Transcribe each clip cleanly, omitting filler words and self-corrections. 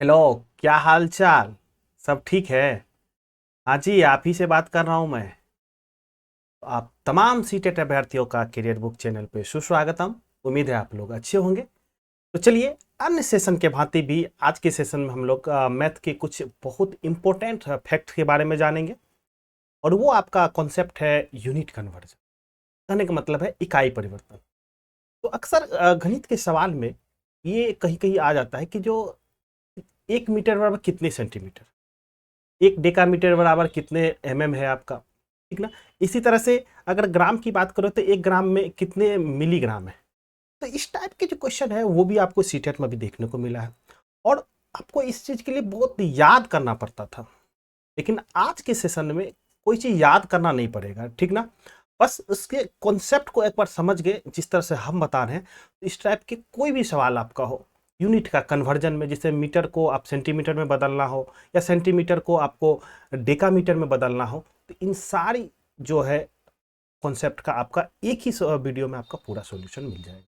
Hello. क्या हाल चाल? सब ठीक है? हाँ जी, आप ही से बात कर रहा हूँ मैं। तो आप तमाम सीटेट अभ्यर्थियों का करियर बुक चैनल पे सुस्वागतम। उम्मीद है आप लोग अच्छे होंगे। तो चलिए, अन्य सेशन के भांति भी आज के सेशन में हम लोग मैथ के कुछ बहुत इंपॉर्टेंट फैक्ट के बारे में जानेंगे। और वो आपका कॉन्सेप्ट है यूनिट कन्वर्जन। कहने का मतलब है इकाई परिवर्तन। तो अक्सर गणित के सवाल में ये कहीं कहीं आ जाता है कि जो 1 मीटर बराबर कितने सेंटीमीटर, 1 डेकामीटर बराबर कितने है आपका। ठीक ना? इसी तरह से अगर ग्राम की बात करो तो 1 ग्राम में कितने मिलीग्राम है। तो इस टाइप के जो क्वेश्चन है वो भी आपको सीटेट में भी देखने को मिला है। और आपको इस चीज के लिए बहुत याद करना पड़ता था, लेकिन आज के सेशन में कोई चीज याद करना नहीं पड़ेगा। ठीक ना? बस उसके कॉन्सेप्ट को एक बार समझ गए जिस तरह से हम बता रहे हैं, तो इस टाइप के कोई भी सवाल आपका हो यूनिट का कन्वर्जन में, जैसे मीटर को आप सेंटीमीटर में बदलना हो या सेंटीमीटर को आपको डेकामीटर में बदलना हो, तो इन सारी जो है कॉन्सेप्ट का आपका एक ही वीडियो में आपका पूरा सॉल्यूशन मिल जाएगा।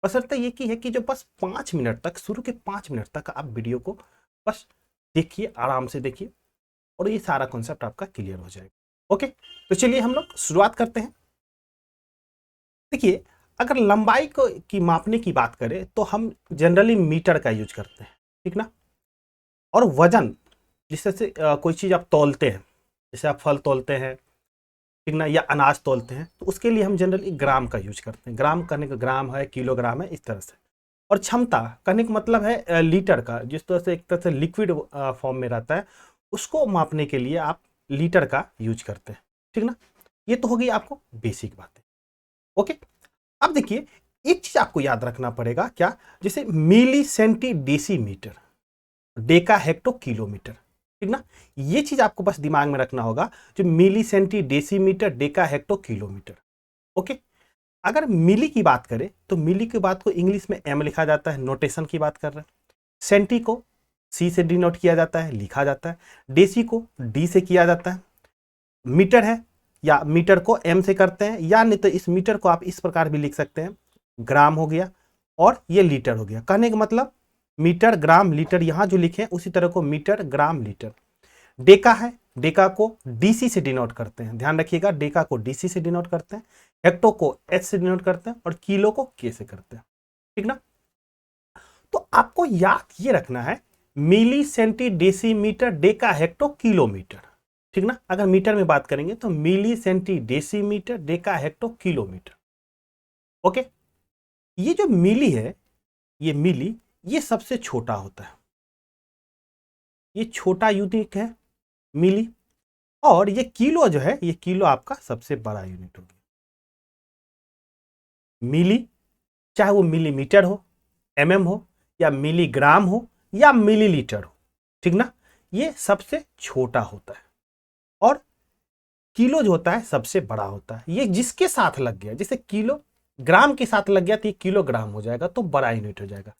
बशर्ते ये की है कि जो बस 5 मिनट तक, शुरू के 5 मिनट तक आप वीडियो को बस देखिए, आराम से देखिए, और ये सारा कॉन्सेप्ट आपका क्लियर हो जाएगा। ओके, तो चलिए हम लोग शुरुआत करते हैं। देखिए, अगर लंबाई को की मापने की बात करें तो हम जनरली मीटर का यूज करते हैं। ठीक ना? और वजन, जिससे से कोई चीज़ आप तौलते हैं, जैसे आप फल तौलते हैं, ठीक ना, या अनाज तौलते हैं, तो उसके लिए हम जनरली ग्राम का यूज करते हैं। ग्राम करने का ग्राम है, किलोग्राम है, इस तरह से। और क्षमता कहने का मतलब है लीटर का, जिस तरह से एक तरह से लिक्विड फॉर्म में रहता है, उसको मापने के लिए आप लीटर का यूज करते हैं। ठीक ना? ये तो हो गई आपको बेसिक बातें। ओके, अब देखिए, एक चीज आपको याद रखना पड़ेगा, क्या? जैसे milli centi decimeter, deca hecto kilometer. ठीक ना? ये चीज आपको बस दिमाग में रखना होगा, जो milli centi decimeter, deca hecto kilometer. Okay, अगर मिली की बात करें तो मिली की बात को इंग्लिश में एम लिखा जाता है, नोटेशन की बात कर रहे हैं। सेंटी को सी से डिनोट किया जाता है, लिखा जाता है। डेसी को डी से किया जाता है। मीटर है, या मीटर को एम से करते हैं, या नहीं तो इस मीटर को आप इस प्रकार भी लिख सकते हैं, ग्राम हो गया और ये लीटर हो गया। कहने का मतलब मीटर, ग्राम, लीटर, यहां जो लिखे उसी तरह को मीटर, ग्राम, लीटर। डेका है, डेका को डीसी से डिनोट करते हैं, ध्यान रखिएगा, डेका को डीसी से डिनोट करते हैं। हेक्टो को एच से डिनोट करते हैं और किलो को के से करते हैं। ठीक ना? तो आपको याद ये रखना है, milli centi decimeter, deca hecto kilometer. ठीक ना? अगर मीटर में बात करेंगे तो milli centi decimeter, deca hecto kilometer. Okay, ये जो मिली है, ये मिली, ये सबसे छोटा होता है, ये छोटा यूनिट है मिली। और ये किलो जो है, ये किलो आपका सबसे बड़ा यूनिट हो गया। मिली, चाहे वो मिलीमीटर हो, एमएम हो, या मिलीग्राम हो, या मिलीलीटर हो। ठीक ना? ये सबसे छोटा होता है। और किलो जो होता है सबसे बड़ा होता है। ये जिसके साथ लग गया, जैसे किलो ग्राम के साथ लग गया तो ये किलोग्राम हो जाएगा, तो बड़ा यूनिट हो जाएगा।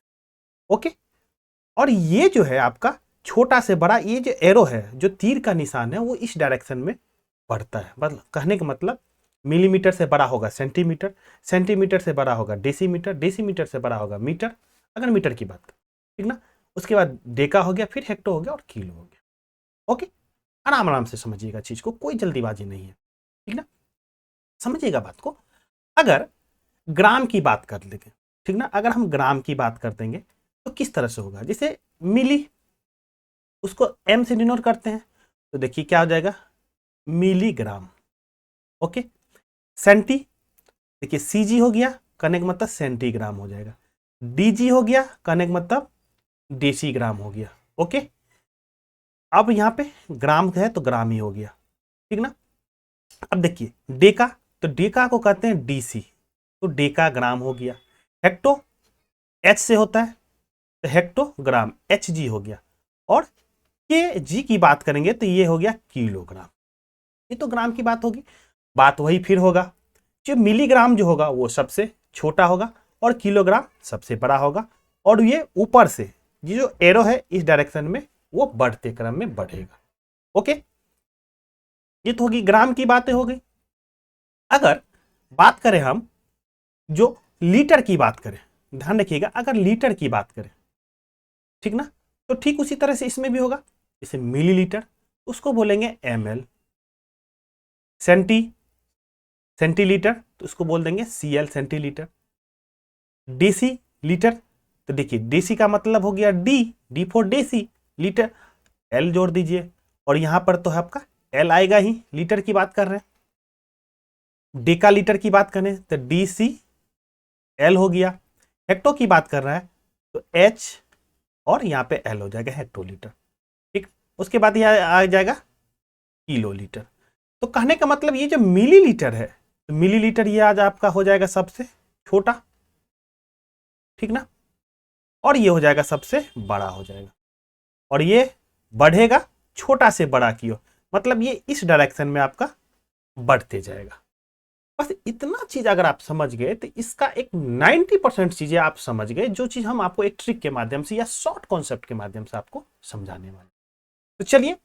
ओके, और ये जो है आपका छोटा से बड़ा, ये जो एरो है, जो तीर का निशान है, वो इस डायरेक्शन में बढ़ता है। मतलब कहने का मतलब, मिलीमीटर से बड़ा होगा सेंटीमीटर, सेंटीमीटर से बड़ा होगा डेसीमीटर, डेसीमीटर से बड़ा होगा मीटर, अगर मीटर की बात करें। ठीक ना? उसके बाद डेका हो गया, फिर हेक्टो हो गया और किलो हो गया। ओके, आराम आराम से समझिएगा चीज को, कोई जल्दीबाजी नहीं है। ठीक ना? समझिएगा बात को। अगर ग्राम की बात कर लेंगे, ठीक ना, अगर हम ग्राम की बात कर देंगे तो किस तरह से होगा? जैसे मिली, उसको एम से डिनोट करते हैं, तो देखिए क्या हो जाएगा, मिलीग्राम। ओके, सेंटी, देखिए सीजी हो गया, कहने का मतलब सेंटीग्राम हो जाएगा। डीजी हो गया, कहने का मतलब डेसीग्राम हो गया। ओके, अब यहाँ पे ग्राम है तो ग्राम ही हो गया। ठीक ना? अब देखिए डेका, तो डेका को कहते हैं डीसी, तो डेका ग्राम हो गया। हेक्टो एच से होता है, तो हेक्टोग्राम एच जी हो गया। और के जी की बात करेंगे तो ये हो गया किलोग्राम। ये तो ग्राम की बात होगी। बात वही फिर होगा, जो मिलीग्राम जो होगा वो सबसे छोटा होगा और किलोग्राम सबसे बड़ा होगा। और ये ऊपर से ये जो एरो है इस डायरेक्शन में, वो बढ़ते क्रम में बढ़ेगा। ओके, ये तो होगी ग्राम की बातें हो गई। अगर बात करें हम जो लीटर की बात करें, ध्यान रखिएगा, अगर लीटर की बात करें, ठीक ना, तो ठीक उसी तरह से इसमें भी होगा, जैसे मिलीलीटर उसको बोलेंगे ml, सेंटीलीटर तो उसको बोल देंगे cl, सेंटीलीटर। डेसी लीटर, तो देखिए डेसी का मतलब हो गया D for deci, litre, L जोड़ दीजिए, और यहां पर तो है आपका एल आएगा ही, लीटर की बात कर रहे हैं। डेका लीटर की बात करें तो डी सी एल हो गया। हेक्टो की बात कर रहा है तो एच और यहाँ पे एल हो जाएगा, हेक्टोलीटर। ठीक, उसके बाद यह आ जाएगा किलो लीटर। तो कहने का मतलब ये जो मिलीलीटर है, तो मिलीलीटर ये आज आपका हो जाएगा सबसे छोटा, ठीक ना, और ये हो जाएगा सबसे बड़ा हो जाएगा, और ये बढ़ेगा छोटा से बड़ा की ओर, मतलब ये इस डायरेक्शन में आपका बढ़ते जाएगा। बस इतना चीज अगर आप समझ गए तो इसका एक 90% चीजें आप समझ गए, जो चीज हम आपको एक ट्रिक के माध्यम से या शॉर्ट कॉन्सेप्ट के माध्यम से आपको समझाने वाले। तो चलिए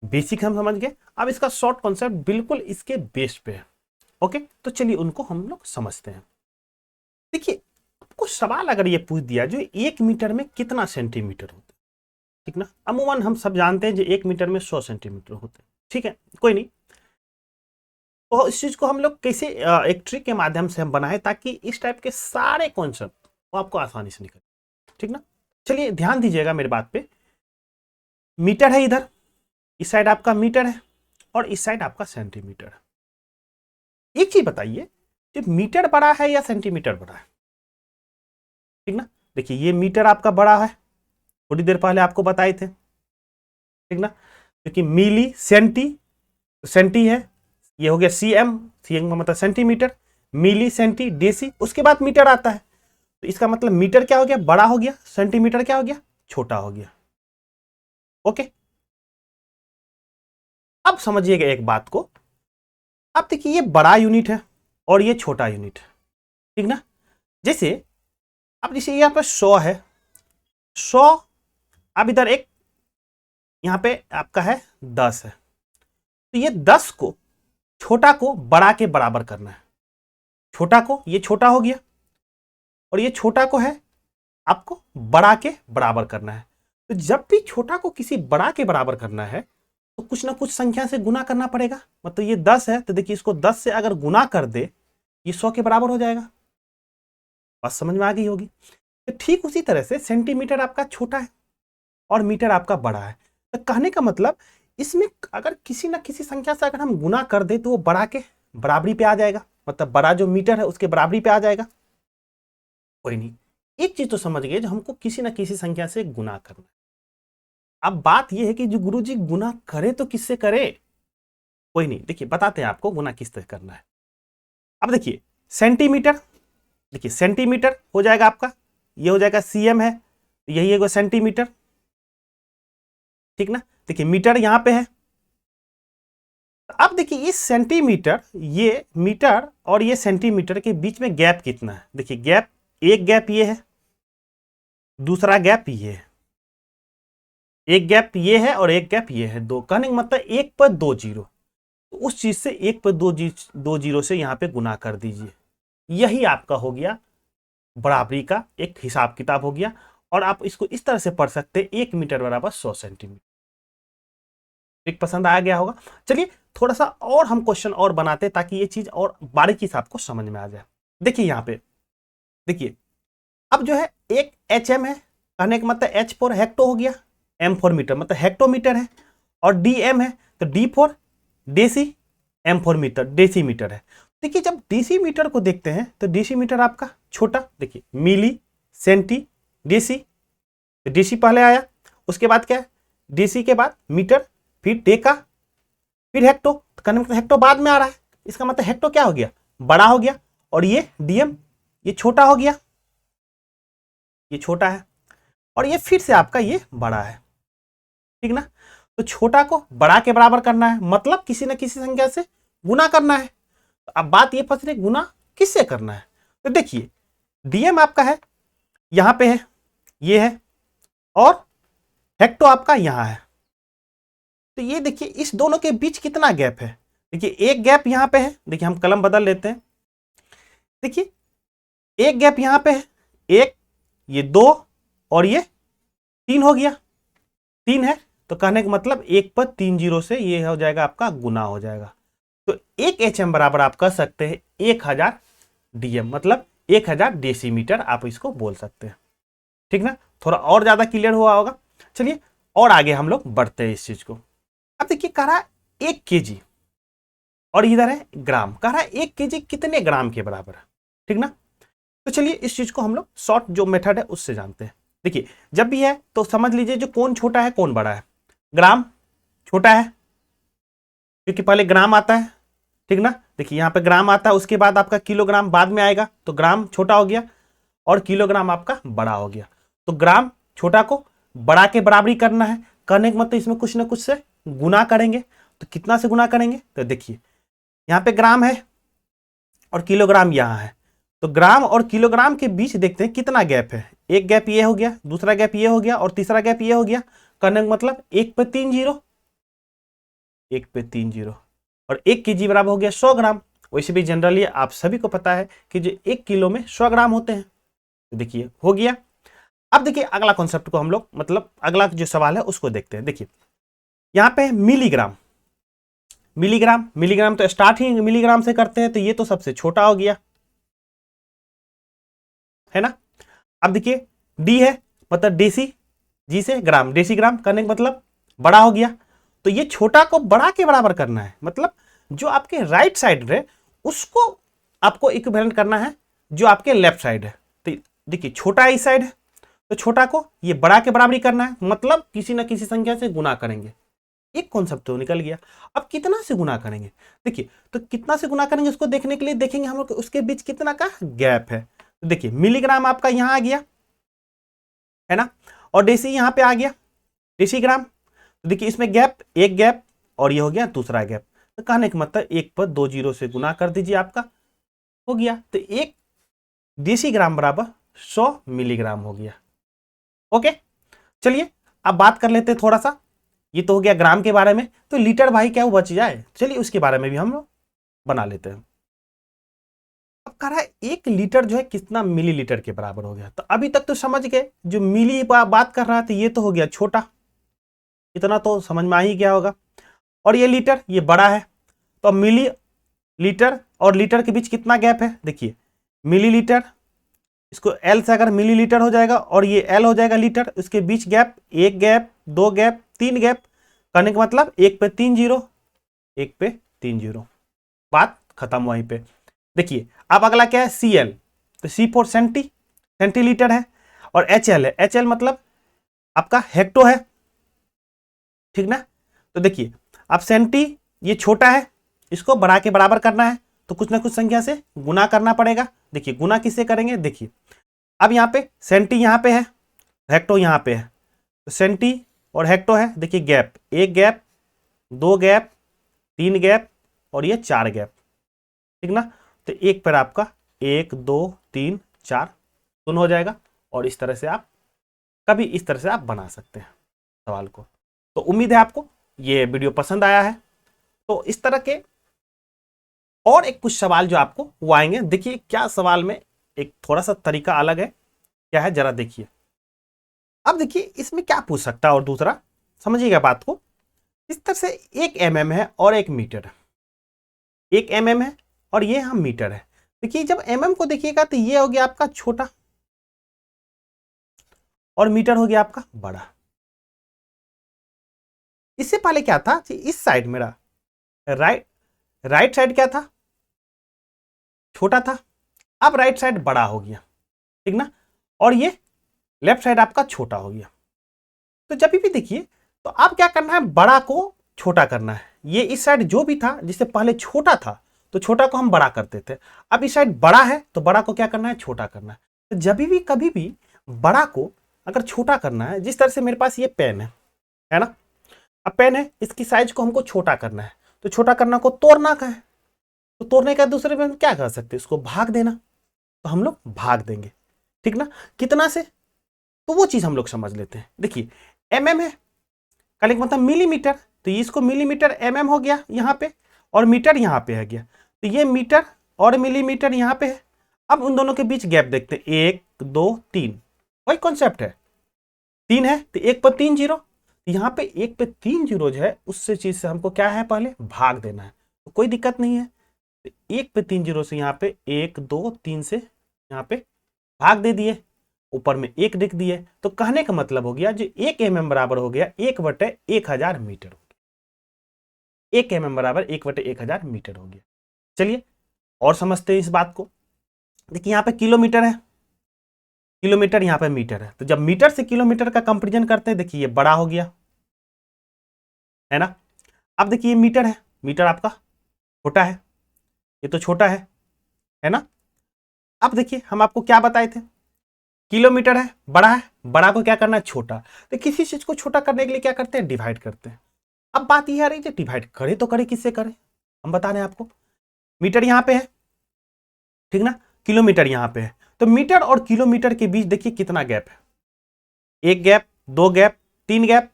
बेसिक हम समझ गए, अब इसका शॉर्ट कॉन्सेप्ट बिल्कुल इसके बेस पे है। ओके, तो चलिए उनको हम लोग समझते हैं। देखिए आपको सवाल अगर ये पूछ दिया जो 1 मीटर में कितना सेंटीमीटर होता है, ठीक ना, अमूमन हम सब जानते हैं जो 1 मीटर में 100 सेंटीमीटर होते हैं, ठीक है, कोई नहीं। तो इस चीज को हम लोग कैसे एक ट्रिक के माध्यम से हम बनाए ताकि इस टाइप के सारे कॉन्सेप्ट वो आपको आसानी से निकले, ठीक ना। चलिए ध्यान दीजिएगा मेरी बात पे, मीटर है इधर, इस साइड आपका मीटर है और इस साइड आपका सेंटीमीटर है। एक चीज बताइए, कि मीटर बड़ा है या सेंटीमीटर बड़ा है, ठीक ना। देखिए ये मीटर आपका बड़ा है, थोड़ी देर पहले आपको बताए थे, ठीक ना, क्योंकि मिली सेंटी है, ये हो गया सीएम का मतलब सेंटीमीटर, मिली सेंटी डेसी, उसके बाद मीटर आता है, तो इसका मतलब मीटर क्या हो गया, बड़ा हो गया, सेंटीमीटर क्या हो गया, छोटा हो गया। ओके, अब समझिएगा एक बात को, अब देखिए ये बड़ा यूनिट है और ये छोटा यूनिट है, ठीक ना। जैसे अब जैसे यहाँ पर 100 है, 100, अब इधर एक यहाँ पे आपका है 10 है, तो ये 10 को छोटा को बड़ा के बराबर करना है, छोटा को, ये छोटा हो गया और ये छोटा को है आपको बड़ा के बराबर करना है। तो जब भी छोटा को किसी बड़ा के बराबर करना है तो कुछ ना कुछ संख्या से गुना करना पड़ेगा, मतलब ये 10 है तो देखिए इसको 10 से अगर गुना कर दे ये 100 के बराबर हो जाएगा। बात समझ में आ गई होगी। तो ठीक उसी तरह से सेंटीमीटर आपका छोटा है और मीटर आपका बड़ा है, तो कहने का मतलब इसमें अगर किसी ना किसी संख्या से अगर हम गुना कर दे तो वो बड़ा के बराबरी पे आ जाएगा, मतलब बड़ा जो मीटर है उसके बराबरी पे आ जाएगा। कोई नहीं, एक चीज तो समझ गए, जो हमको किसी ना किसी संख्या से गुना करना है। अब बात यह है कि जो गुरुजी गुना करे तो किससे करे, कोई नहीं, देखिए बताते हैं आपको गुना किस तरह करना है। अब देखिए सेंटीमीटर, देखिए सेंटीमीटर हो जाएगा आपका, ये हो जाएगा सीएम है, यही है सेंटीमीटर, ठीक ना। देखिए मीटर यहां पे है, अब देखिए इस सेंटीमीटर, ये मीटर और ये सेंटीमीटर के बीच में गैप कितना है, देखिए गैप, एक गैप ये है, दूसरा गैप ये है, एक गैप ये है और एक गैप ये है, दो, कहने का मतलब 1 पर 2 जीरो, तो उस चीज से 1 पर 2 जीरो से यहां पे गुना कर दीजिए, यही आपका हो गया बराबरी का एक हिसाब किताब हो गया। और आप इसको इस तरह से पढ़ सकते हैं, 1 मीटर बराबर 100 सेंटीमीटर। ठीक, पसंद आ गया होगा। चलिए थोड़ा सा और हम क्वेश्चन और बनाते हैं ताकि ये चीज और बारीकी से आपको समझ में आ जाए। देखिए यहाँ पे देखिए, अब जो है एक HM है, कहने का मतलब H फॉर हेक्टो हो गया, M फॉर मीटर मतलब हेक्टोमीटर है, और DM है तो D for deci, M for metre deci metre है। देखिए जब डेसी मीटर को देखते हैं तो डेसी मीटर आपका छोटा, देखिए मिली सेंटी डेसी, तो डेसी पहले आया, उसके बाद क्या है डेसी के बाद मीटर, फिर डेका, फिर हेक्टो, तो कहने मतलब हेक्टो बाद में आ रहा है, इसका मतलब हेक्टो क्या हो गया, बड़ा हो गया, और ये डीएम ये छोटा हो गया, ये छोटा है, और ये फिर से आपका ये बड़ा है, ठीक ना। तो छोटा को बड़ा के बराबर करना है, मतलब किसी न किसी संख्या से गुना करना है। तो अब बात ये फंस रही, गुना किससे करना है, तो देखिए डीएम आपका है यहां पे है, ये है, और हेक्टो आपका यहां है, तो ये देखिए इस दोनों के बीच कितना गैप है, देखिए एक गैप यहां पे है, देखिए हम कलम बदल लेते हैं, देखिए एक गैप यहां पे है, एक, ये 2 और ये 3 हो गया, 3 है तो कहने का मतलब 1 पर 3 जीरो से ये हो जाएगा आपका गुना हो जाएगा। तो 1 HM बराबर आप कह सकते हैं 1000 DM, मतलब 1000 डेसीमीटर आप इसको बोल सकते हैं। ठीक ना, थोड़ा और ज्यादा क्लियर हुआ होगा। चलिए और आगे हम लोग बढ़ते हैं इस चीज को। अब देखिए कह रहा है 1 kg और इधर है ग्राम, कह रहा है 1 kg कितने ग्राम के बराबर है। ठीक ना, तो चलिए इस चीज को हम लोग शॉर्ट जो मेथड है उससे जानते हैं। देखिए जब भी है तो समझ लीजिए जो कौन छोटा है कौन बड़ा है। ग्राम छोटा है क्योंकि पहले ग्राम आता है। ठीक ना, देखिए यहाँ पे ग्राम आता है, उसके बाद आपका किलोग्राम बाद में आएगा, तो ग्राम छोटा हो गया और किलोग्राम आपका बड़ा हो गया। तो ग्राम छोटा को बड़ा के बराबरी करना है, करने का मतलब इसमें कुछ ना कुछ से गुना करेंगे। तो कितना से गुना करेंगे, तो देखिए यहाँ पे ग्राम है और किलोग्राम यहाँ है, तो ग्राम और किलोग्राम के बीच देखते हैं कितना गैप है। एक गैप ये हो गया, दूसरा गैप ये हो गया और तीसरा गैप ये हो गया। करने का मतलब 1 पे 3 जीरो, 1 पे 3 जीरो और 1 kg बराबर हो गया 100 ग्राम। वैसे भी जनरली आप सभी को पता है कि जो 1 किलो में 100 ग्राम होते हैं। तो देखिए हो गया। अब देखिए अगला कॉन्सेप्ट को हम लोग मतलब अगला जो सवाल है उसको देखते हैं। देखिए यहाँ पे मिलीग्राम, मिलीग्राम मिलीग्राम तो स्टार्ट ही मिलीग्राम से करते हैं, तो ये तो सबसे छोटा हो गया है ना। अब देखिए डी है मतलब डेसी, जी से ग्राम, डेसी ग्राम करने का मतलब बड़ा हो गया। तो ये छोटा को बड़ा के बराबर करना है, मतलब जो आपके राइट साइड है उसको आपको इक्विवेलेंट करना है जो आपके लेफ्ट साइड है। तो देखिए छोटा इस साइड है तो छोटा को ये बड़ा के बराबरी करना है, मतलब किसी ना किसी संख्या से गुना करेंगे। एक कॉन्सेप्ट तो निकल गया। अब कितना से गुना करेंगे, देखिए तो कितना से गुना करेंगे उसको देखने के लिए देखेंगे हम लोग उसके बीच कितना का गैप है। तो देखिए मिलीग्राम आपका यहां आ गया है ना, और डेसी यहां पे आ गया डेसी ग्राम। तो देखिए इसमें गैप, एक गैप और ये हो गया दूसरा गैप। तो कहने का मतलब 1 पर 2 जीरो से गुना कर दीजिए, आपका हो गया। तो 1 डेसी ग्राम बराबर 100 मिलीग्राम हो गया। ओके चलिए अब बात कर लेते हैं थोड़ा सा, ये तो हो गया ग्राम के बारे में। तो लीटर भाई क्या वो बच जाए, चलिए उसके बारे में भी हम लोग बना लेते हैं। अब कह रहा है 1 लीटर जो है कितना मिलीलीटर के बराबर हो गया। तो अभी तक तो समझ गए, जो मिली बात कर रहा था ये तो हो गया छोटा, इतना तो समझ में आ ही गया होगा। और ये लीटर ये बड़ा है, तो मिली लीटर और लीटर के बीच कितना गैप है, देखिए मिलीलीटर, इसको एल से अगर मिलीलीटर हो जाएगा और ये एल हो जाएगा लीटर, इसके बीच गैप, एक गैप, दो गैप, तीन गैप, करने का मतलब 1 पे 3 जीरो, 1 पे 3 जीरो, बात खत्म वहीं पे। देखिए अब अगला क्या है, सी एल, तो सी फोर सेंटीलीटर है, और एच एल है, एच एल मतलब आपका हेक्टो है। ठीक ना, तो देखिए अब सेंटी ये छोटा है, इसको बड़ा के बराबर करना है तो कुछ ना कुछ संख्या से गुना करना पड़ेगा। देखिए गुना किससे करेंगे, देखिए अब यहाँ पे सेंटी यहाँ पे है, हेक्टो यहाँ पे है, तो सेंटी और हेक्टो है। देखिए गैप, एक गैप, दो गैप, तीन गैप और ये 4 गैप। ठीक ना, तो एक पर आपका 1 2 3 4 दोनों हो जाएगा। और इस तरह से आप कभी इस तरह से आप बना सकते हैं सवाल को। तो उम्मीद है आपको ये वीडियो पसंद आया है। तो इस तरह के और एक कुछ सवाल जो आपको वो आएंगे। देखिए क्या सवाल में एक थोड़ा सा तरीका अलग है, क्या है जरा देखिए। अब देखिए इसमें क्या पूछ सकता है, और दूसरा समझिएगा बात को। इस तरह से 1 mm है और 1 मीटर है, 1 mm है और ये हम मीटर है। देखिए जब mm को देखिएगा तो ये हो गया आपका छोटा और मीटर हो गया आपका बड़ा। इससे पहले क्या था कि इस साइड मेरा राइट साइड क्या था, छोटा था, अब राइट साइड बड़ा हो गया। ठीक ना, और ये लेफ्ट साइड आपका छोटा हो गया। तो जब भी देखिए तो आप क्या करना है, बड़ा को छोटा करना है। ये इस साइड जो भी था जिससे पहले छोटा था तो छोटा को हम बड़ा करते थे, अब इस साइड बड़ा है तो बड़ा को क्या करना है, छोटा करना है। तो जब भी कभी भी बड़ा को अगर छोटा करना है, जिस तरह से मेरे पास ये पेन है ना, अब पेन है, इसकी साइज को हमको छोटा करना है, तो छोटा करना को तोड़ना का है, तो तोड़ने का दूसरे में हम क्या कर सकते हैं, इसको भाग देना, तो हम लोग भाग देंगे। ठीक ना, कितना से, तो वो चीज हम लोग समझ लेते हैं। देखिए mm है, कल मतलब मिलीमीटर, तो इसको मिलीमीटर mm हो गया यहाँ पे, और मीटर यहाँ पे है गया, तो ये मीटर और मिलीमीटर यहाँ पे है। अब उन दोनों के बीच गैप देखते हैं, 1 2 3, वही कॉन्सेप्ट है, 3 है तो 1 पर 3 जीरो, यहाँ पे 1 पे 3 जीरो जो है उससे चीज से हमको क्या है, पहले भाग देना है, तो कोई दिक्कत नहीं है। तो 1 पे 3 जीरो से यहाँ पे 1 2 3 से यहाँ पे भाग दे दिए, ऊपर में 1 लिख दिए, तो कहने का मतलब हो गया जो 1 mm बराबर हो गया 1/1000 मीटर, 1 mm बराबर 1/1000 मीटर हो गया। चलिए और समझते हैं इस बात को। देखिए यहाँ पे किलोमीटर है, किलोमीटर यहाँ पे मीटर है, तो जब मीटर से किलोमीटर का कंपेरिजन करते हैं, देखिए ये बड़ा हो गया है ना। अब देखिए मीटर है, मीटर आपका छोटा है, ये तो छोटा है ना। अब देखिए हम आपको क्या बताए थे, किलोमीटर है, बड़ा को क्या करना है, छोटा। तो किसी चीज को छोटा करने के लिए क्या करते हैं, डिवाइड करते हैं। अब बात यह आ रही है डिवाइड करे तो करे किससे करे, हम बता रहे हैं आपको। मीटर यहाँ पे है, ठीक ना, किलोमीटर यहाँ पे है, तो मीटर और किलोमीटर के बीच देखिए कितना गैप है, 1 गैप, 2 गैप, 3 गैप,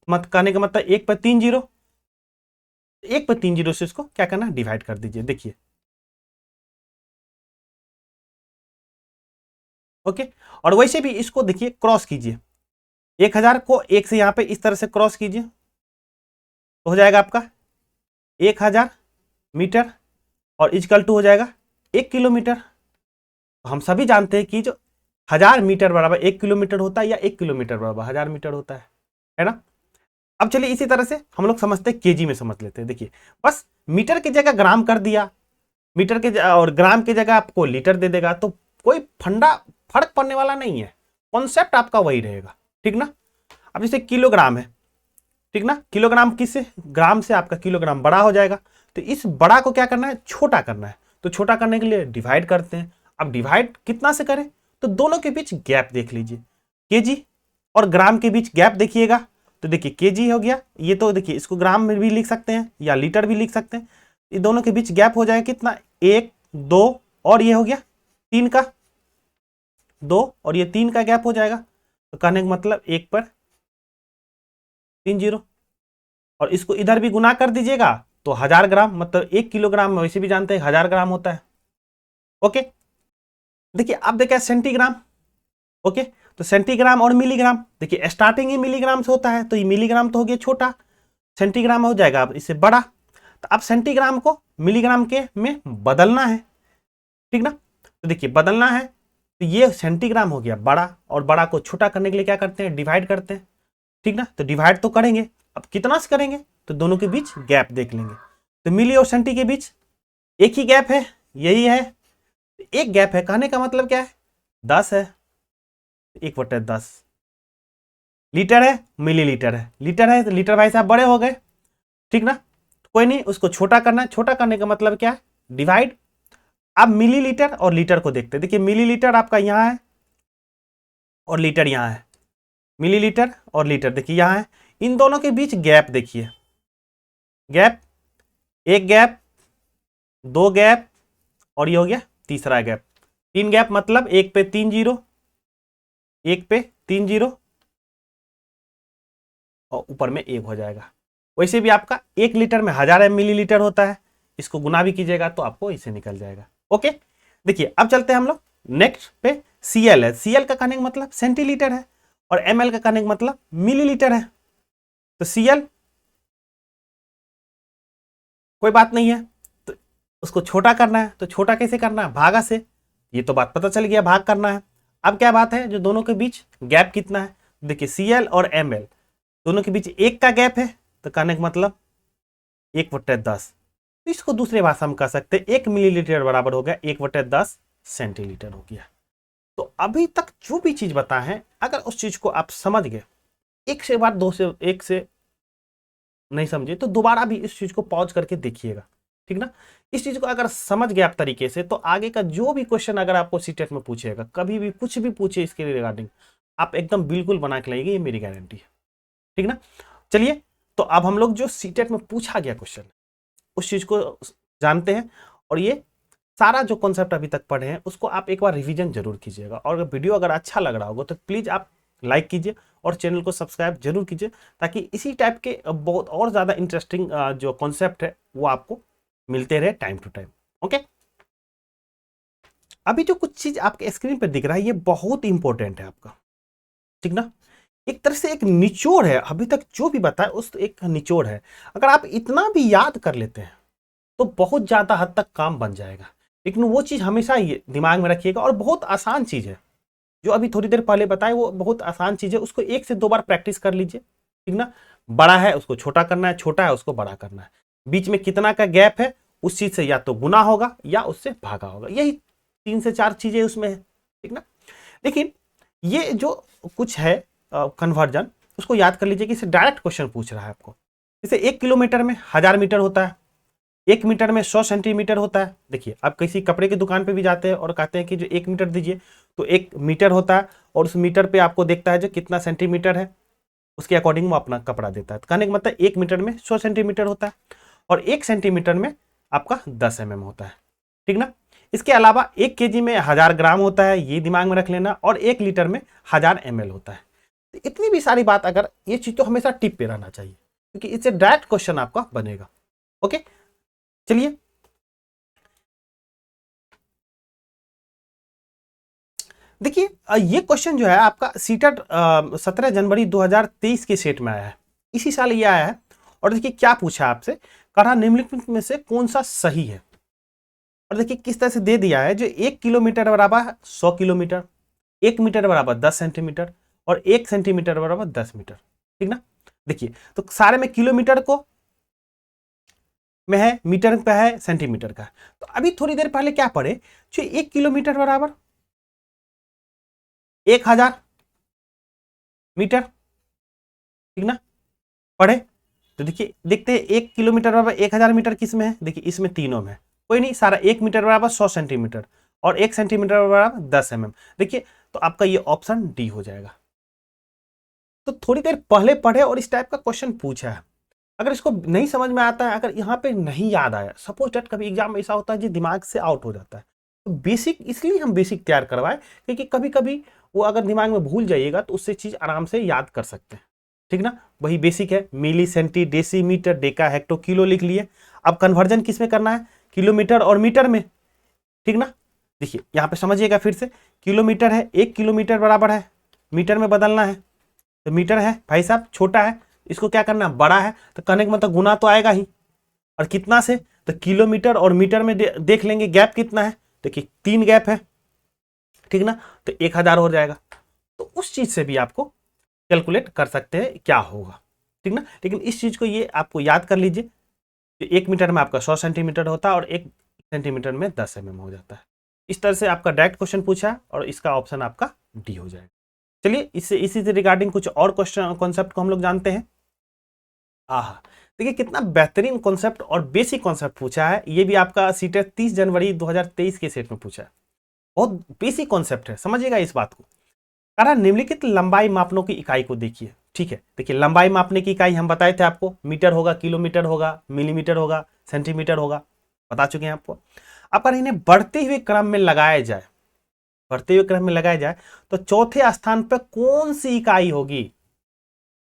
मत कहने का मतलब 1 पे 3 जीरो, 1 पे 3 जीरो से इसको क्या करना, डिवाइड कर दीजिए। देखिए ओके, और वैसे भी इसको देखिए क्रॉस कीजिए, 1000 को 1 से यहाँ पे इस तरह से क्रॉस कीजिए, तो हो जाएगा आपका 1000 मीटर और इजकल टू हो जाएगा 1 किलोमीटर। तो हम सभी जानते हैं कि जो 1000 मीटर बराबर 1 किलोमीटर होता है, या 1 किलोमीटर बराबर 1000 मीटर होता है ना। अब चलिए इसी तरह से हम लोग समझते हैं, केजी में समझ लेते हैं। देखिए बस मीटर की जगह ग्राम कर दिया, मीटर के और ग्राम की जगह आपको लीटर दे देगा, तो कोई फर्क पड़ने वाला नहीं है, कॉन्सेप्ट आपका वही रहेगा, ठीक ना। अब जैसे किलोग्राम है, ठीक ना, किलोग्राम किससे, ग्राम से आपका किलोग्राम बड़ा हो जाएगा, तो इस बड़ा को क्या करना है, छोटा करना है, तो छोटा करने के लिए डिवाइड करते हैं। अब डिवाइड कितना से करें, तो दोनों के बीच गैप देख लीजिए, केजी और ग्राम के बीच गैप देखिएगा, तो देखिए केजी हो गया, ये तो देखिए इसको ग्राम में भी लिख सकते हैं या लीटर भी लिख सकते हैं, ये दोनों के बीच गैप हो जाएगा कितना, 1 2 और ये हो गया 3 का, 2 और ये 3 का गैप हो जाएगा, तो कहने का मतलब 1 पर 3 जीरो, और इसको इधर भी गुना कर दीजिएगा तो 1000 ग्राम, मतलब 1 किलोग्राम में वैसे भी जानते हैं 1000 ग्राम होता है। ओके, देखिए अब देखिए सेंटीग्राम, ओके, तो सेंटीग्राम और मिलीग्राम, देखिए स्टार्टिंग ही मिलीग्राम से होता है, तो ये मिलीग्राम तो हो गया छोटा, सेंटीग्राम हो जाएगा अब इससे बड़ा, तो अब सेंटीग्राम को मिलीग्राम के में बदलना है, ठीक ना। तो देखिए बदलना है, तो ये सेंटीग्राम हो गया बड़ा, और बड़ा को छोटा करने के लिए क्या करते हैं, डिवाइड करते हैं, ठीक ना। तो डिवाइड तो करेंगे, अब कितना से करेंगे, तो दोनों के बीच गैप देख लेंगे, तो मिली और सेंटी के बीच एक ही गैप है, यही है, एक गैप है, कहने का मतलब क्या है, 10 है, 1/10। लीटर है, मिलीलीटर है, लीटर है तो लीटर भाई साहब बड़े हो गए, ठीक ना, कोई नहीं, उसको छोटा करना है, छोटा करने का मतलब क्या है, डिवाइड। अब मिलीलीटर और लीटर को देखते हैं, देखिए मिलीलीटर आपका यहाँ है और लीटर यहाँ है, मिलीलीटर और लीटर देखिए यहाँ है, इन दोनों के बीच गैप देखिए, गैप, एक गैप, 2 गैप, और ये हो गया तीसरा गैप, 3 गैप, मतलब 1 पे 3 जीरो, 1 पे 3 जीरो और ऊपर में 1 हो जाएगा। वैसे भी आपका 1 लीटर में 1000 मिलीलीटर होता है, इसको गुना भी कीजिएगा तो आपको इसे निकल जाएगा। ओके, देखिए अब चलते हैं हम लोग नेक्स्ट पे, सीएल है, सीएल का कहने का मतलब सेंटीलीटर है, और एमएल का कहने का मतलब मिलीलीटर है, तो सीएल कोई बात नहीं है, तो उसको छोटा करना है, तो छोटा कैसे करना है, भागा से, ये तो बात पता चल गया, भाग करना है। अब क्या बात है, जो दोनों के बीच गैप कितना है, देखिए सीएल और एमएल दोनों के बीच 1 का गैप है, तो कहने का मतलब 1/10, इसको दूसरे भाषा में कह सकते हैं 1 मिलीलीटर बराबर हो गया 1/10 सेंटीलीटर हो गया। तो अभी तक जो भी चीज बताए हैं, अगर उस चीज को आप समझ गए, एक से बार 2 से 1 से नहीं समझे तो दोबारा भी इस चीज को पॉज करके देखिएगा, ठीक ना। इस चीज को अगर समझ गए आप तरीके से, तो आगे का जो भी क्वेश्चन अगर आपको सीटेट में पूछेगा, कभी भी कुछ भी पूछे इसके रिगार्डिंग, आप एकदम बिल्कुल बना के लाएंगे, ये मेरी गारंटी है, ठीक ना। चलिए, तो अब हम लोग जो सीटेट में पूछा गया क्वेश्चन उस चीज को जानते हैं, और ये सारा जो कॉन्सेप्ट अभी तक पढ़े हैं उसको आप एक बार रिवीजन जरूर कीजिएगा, और वीडियो अगर अच्छा लग रहा होगा तो प्लीज आप लाइक कीजिए और चैनल को सब्सक्राइब जरूर कीजिए, ताकि इसी टाइप के बहुत और ज़्यादा इंटरेस्टिंग जो कॉन्सेप्ट है वो आपको मिलते रहे टाइम टू टाइम। ओके, अभी जो कुछ चीज़ आपके स्क्रीन पर दिख रहा है ये बहुत इंपॉर्टेंट है आपका, ठीक ना। एक तरह से एक निचोड़ है, अभी तक जो भी बताया उस एक निचोड़ है। अगर आप इतना भी याद कर लेते हैं तो बहुत ज्यादा हद तक काम बन जाएगा। लेकिन वो चीज हमेशा ये दिमाग में रखिएगा, और बहुत आसान चीज है जो अभी थोड़ी देर पहले बताए, वो बहुत आसान चीज है, उसको 1 से 2 बार प्रैक्टिस कर लीजिए, ठीक ना। बड़ा है उसको छोटा करना है, छोटा है उसको बड़ा करना है, बीच में कितना का गैप है उस चीज से या तो गुना होगा या उससे भागा होगा, यही 3 से 4 चीजें उसमें है, ठीक ना। लेकिन ये जो कुछ है कन्वर्जन, उसको याद कर लीजिए कि इसे डायरेक्ट क्वेश्चन पूछ रहा है आपको। जैसे 1 किलोमीटर में 1000 मीटर होता है, 1 मीटर में 100 सेंटीमीटर होता है। देखिए आप किसी कपड़े की दुकान पे भी जाते हैं और कहते हैं कि जो 1 मीटर दीजिए, तो 1 मीटर होता है और उस मीटर पे आपको देखता है जो कितना सेंटीमीटर है, उसके अकॉर्डिंग वो अपना कपड़ा देता है। कहने का मतलब 1 मीटर में 100 सेंटीमीटर होता है और 1 सेंटीमीटर में आपका 10 mm होता है, ठीक ना। इसके अलावा 1 केजी में 1000 ग्राम होता है, ये दिमाग में रख लेना, और 1 लीटर में 1000 ml होता है। तो इतनी भी सारी बात, अगर ये चीज तो हमेशा टिप पे रहना चाहिए, क्योंकि इससे डायरेक्ट क्वेश्चन आपका बनेगा। ओके, चलिए देखिए, ये क्वेश्चन जो है आपका सीटेट 17 जनवरी 2023 के सेट में आया है, इसी साल ये आया है। और देखिए क्या पूछा है आपसे, कहा निम्नलिखित में से कौन सा सही है। और देखिए किस तरह से दे दिया है, जो 1 किलोमीटर बराबर 100 किलोमीटर, 1 मीटर बराबर 10 सेंटीमीटर और 1 सेंटीमीटर बराबर 10 मीटर, ठीक ना। देखिए तो सारे में किलोमीटर को में है, मीटर का है, सेंटीमीटर का है। तो अभी थोड़ी देर पहले क्या पढ़े, जो 1 किलोमीटर बराबर 1000 मीटर, ठीक ना, पढ़े। तो देखिए देखते हैं 1 किलोमीटर बराबर 1000 मीटर किस में है, देखिए इसमें तीनों में है। कोई नहीं, सारा 1 मीटर बराबर 100 सेंटीमीटर और 1 सेंटीमीटर बराबर 10 mm। देखिए तो आपका ये ऑप्शन डी हो जाएगा। तो थोड़ी देर पहले पढ़े और इस टाइप का क्वेश्चन पूछा है, अगर इसको नहीं समझ में आता है, अगर यहाँ पे नहीं याद आया, सपोज डेट कभी एग्जाम में ऐसा होता है जो दिमाग से आउट हो जाता है, तो बेसिक इसलिए हम बेसिक तैयार करवाए, क्योंकि कभी कभी वो अगर दिमाग में भूल जाइएगा तो उससे चीज आराम से याद कर सकते हैं, ठीक ना। वही बेसिक है, milli, centi, decimeter, deca, hecto, kilo लिख लिए। अब कन्वर्जन किस में करना है, किलोमीटर और मीटर में, ठीक ना। देखिए यहाँ पे समझिएगा फिर से, किलोमीटर है, 1 किलोमीटर बराबर है, मीटर में बदलना है, तो मीटर है भाई साहब छोटा है, इसको क्या करना, बड़ा है, तो कहने का मतलब गुना तो आएगा ही, और कितना से, तो किलोमीटर और मीटर में देख लेंगे गैप कितना है, देखिए 3 गैप है, ठीक ना, तो 1000 हो जाएगा। तो उस चीज से भी आपको कैलकुलेट कर सकते हैं क्या होगा, ठीक ना। लेकिन इस चीज को ये आपको याद कर लीजिए, कि 1 मीटर में आपका 100 सेंटीमीटर होता है और 1 सेंटीमीटर में 10 mm हो जाता है। इस तरह से आपका डायरेक्ट क्वेश्चन पूछा है और इसका ऑप्शन आपका डी हो जाएगा। चलिए इससे इसी से रिगार्डिंग कुछ और क्वेश्चन कॉन्सेप्ट को हम लोग जानते हैं। आह, देखिए कितना बेहतरीन कॉन्सेप्ट और बेसिक कॉन्सेप्ट पूछा है, ये भी आपका सीटेट 30 जनवरी 2023 के सेट में पूछा है। बहुत बेसिक कॉन्सेप्ट है, समझिएगा इस बात को। कारण निम्नलिखित लंबाई मापनों की इकाई को देखिए, ठीक है। देखिए लंबाई मापने की इकाई हम बताए थे आपको, मीटर होगा, किलोमीटर होगा, मिलीमीटर होगा, सेंटीमीटर होगा, बता चुके हैं आपको। अगर इन्हें बढ़ते हुए क्रम में लगाया जाए, बढ़ते हुए क्रम में लगाया जाए, तो चौथे स्थान पर कौन सी इकाई होगी,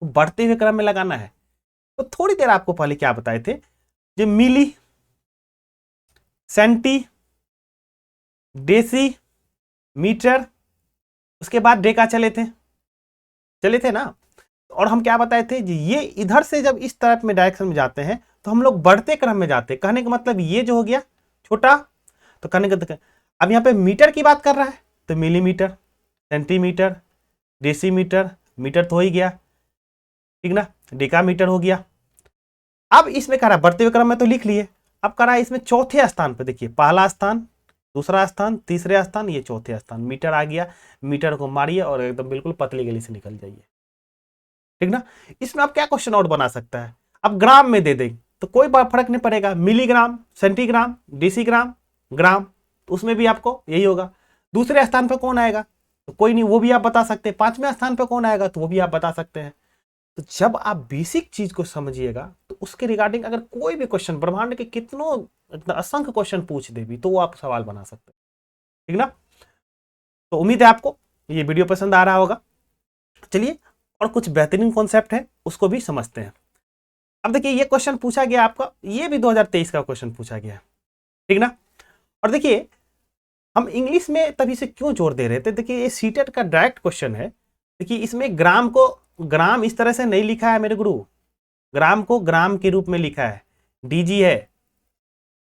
बढ़ते हुए क्रम में लगाना है। तो थोड़ी देर आपको पहले क्या बताए थे, जो मिली, सेंटी, डेसी, मीटर, उसके बाद डेका चले थे ना। और हम क्या बताए थे, ये इधर से जब इस तरफ में डायरेक्शन में जाते हैं तो हम लोग बढ़ते क्रम में जाते हैं। कहने का मतलब ये जो हो गया छोटा, तो कहने का अब यहाँ पे मीटर की बात कर रहा है तो मिलीमीटर, सेंटीमीटर, डेसीमीटर, मीटर तो हो ही गया, ठीक ना, डेकामीटर हो गया। अब इसमें कह रहा है बढ़ते हुए क्रम में तो लिख लिए, अब कह रहा है इसमें चौथे स्थान पर, देखिए पहला स्थान, दूसरा स्थान, तीसरे स्थान, ये चौथे स्थान, मीटर आ गया। मीटर को मारिए और एकदम बिल्कुल पतली गली से निकल जाइए, ठीक ना। इसमें आप क्या क्वेश्चन और बना सकता है, अब ग्राम में दे दें तो कोई फर्क नहीं पड़ेगा, मिलीग्राम, सेंटीग्राम, डेसीग्राम, ग्राम, तो उसमें भी आपको यही होगा। दूसरे स्थान पर कौन आएगा, तो कोई नहीं, वो भी आप बता सकते हैं। पांचवें स्थान पर कौन आएगा, तो वो भी आप बता सकते हैं। तो जब आप बेसिक चीज को समझिएगा तो उसके रिगार्डिंग अगर कोई भी क्वेश्चन, ब्रह्मांड के कितनों असंख्य क्वेश्चन पूछ दे भी, तो वो आप सवाल बना सकते हैं, ठीक ना। तो उम्मीद है आपको ये वीडियो पसंद आ रहा होगा। चलिए और कुछ बेहतरीन कॉन्सेप्ट है उसको भी समझते हैं। अब देखिए ये क्वेश्चन पूछा गया आपका, ये भी 2023 का क्वेश्चन पूछा गया है, ठीक ना। और देखिए हम इंग्लिश में तभी से क्यों जोर दे रहे थे, देखिए ये सीटेट का डायरेक्ट क्वेश्चन है। देखिए इसमें ग्राम को ग्राम इस तरह से नहीं लिखा है मेरे गुरु, ग्राम को ग्राम के रूप में लिखा है, डीजी है,